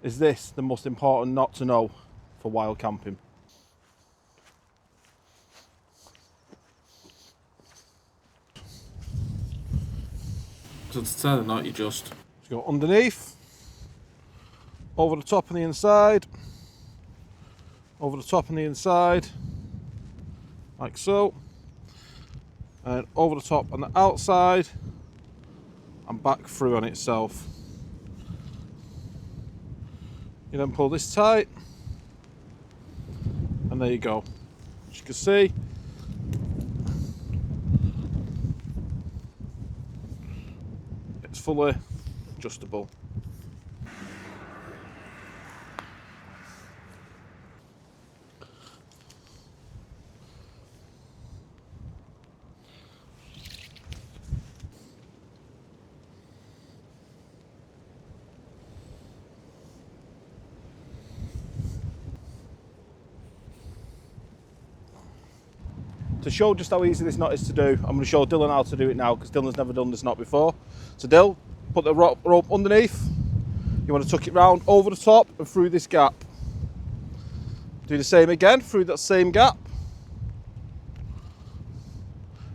is this the most important knot to know for wild camping. So to tie the knot, you just Go underneath, over the top and the inside, over the top and the inside, like so, and over the top and the outside, and back through on itself. You then pull this tight, and there you go. As you can see, it's fully adjustable. To show just how easy this knot is to do, I'm going to show Dylan how to do it now, because Dylan's never done this knot before. So Dyl, put the rope underneath. You want to tuck it round over the top and through this gap. Do the same again through that same gap.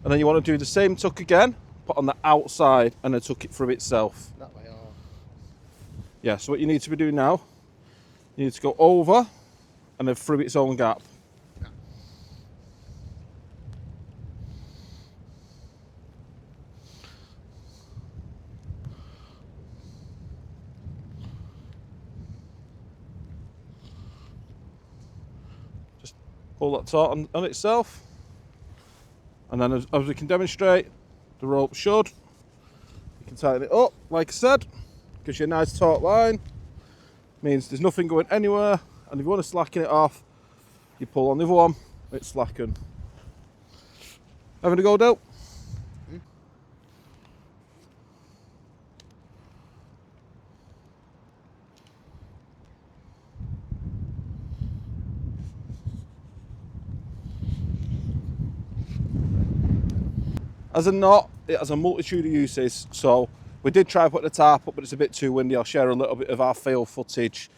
And then you want to do the same tuck again, put on the outside and then tuck it through itself. That way, or... Yeah, so what you need to be doing now, you need to go over and then through its own gap. Pull that taut on itself, and then as we can demonstrate, the rope should. You can tighten it up, like I said, gives you a nice taut line, means there's nothing going anywhere, and if you want to slacken it off, you pull on the other one, it's slackened. Having a go, Del? As a knot, it has a multitude of uses, so we did try putting a tarp up, but it's a bit too windy. I'll share a little bit of our fail footage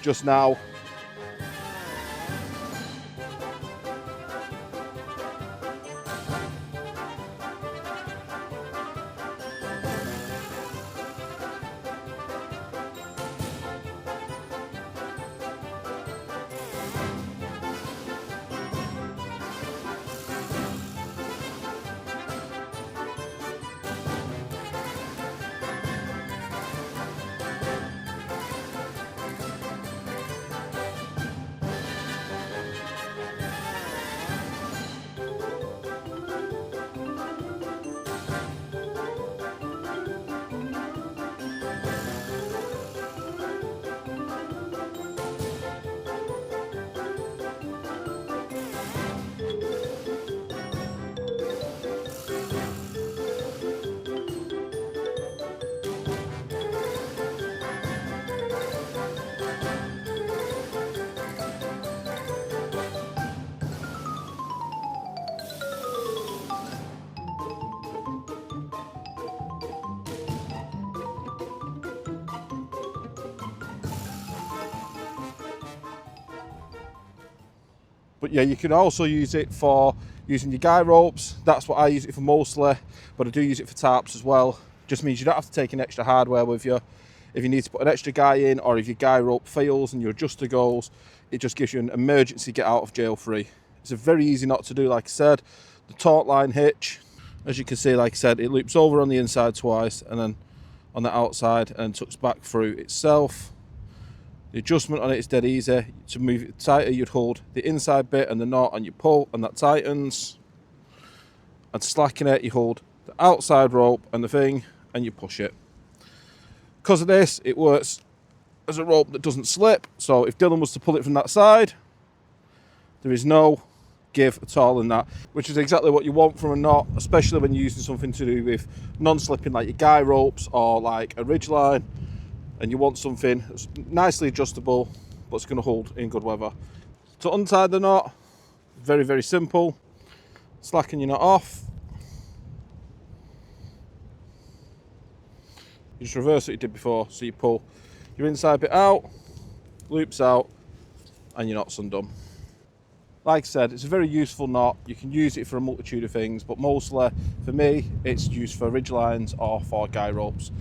just now. But yeah, you can also use it for using your guy ropes. That's what I use it for mostly, but I do use it for tarps as well. Just means you don't have to take an extra hardware with you. If you need to put an extra guy in, or if your guy rope fails and your adjuster goes, it just gives you an emergency get out of jail free. It's a very easy knot to do, like I said. The Taut-Line Hitch, as you can see, like I said, it loops over on the inside twice and then on the outside and tucks back through itself. The adjustment on it is dead easy. To move it tighter, you'd hold the inside bit and the knot and you pull and that tightens. And to slacken it, you hold the outside rope and the thing and you push it. Because of this, it works as a rope that doesn't slip. So if Dylan was to pull it from that side, there is no give at all in that, which is exactly what you want from a knot, especially when you're using something to do with non-slipping like your guy ropes or like a ridgeline. And you want something that's nicely adjustable, but it's going to hold in good weather. To untie the knot, very, very simple. Slacken your knot off. You just reverse what you did before. So you pull your inside bit out, loops out, and your knot's undone. Like I said, it's a very useful knot. You can use it for a multitude of things, but mostly for me, it's used for ridge lines or for guy ropes.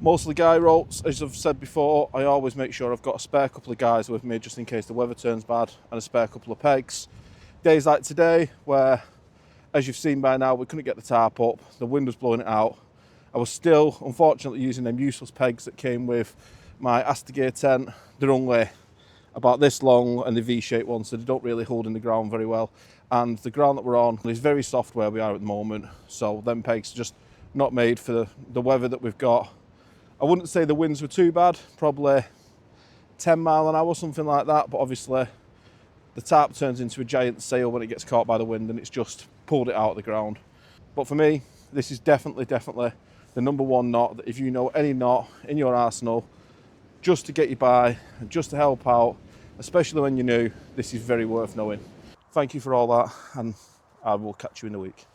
Mostly guy ropes, as I've said before, I always make sure I've got a spare couple of guys with me just in case the weather turns bad, and a spare couple of pegs. Days like today, where, as you've seen by now, we couldn't get the tarp up, the wind was blowing it out. I was still, unfortunately, using them useless pegs that came with my Astagear tent. They're only about this long and the V-shaped ones, so they don't really hold in the ground very well. And the ground that we're on is very soft where we are at the moment, so them pegs are just not made for the weather that we've got. I wouldn't say the winds were too bad, probably 10 mile an hour, something like that, but obviously the tarp turns into a giant sail when it gets caught by the wind and it's just pulled it out of the ground. But for me, this is definitely the number one knot, that if you know any knot in your arsenal, just to get you by and just to help out, especially when you're new, this is very worth knowing. Thank you for all that, and I will catch you in a week.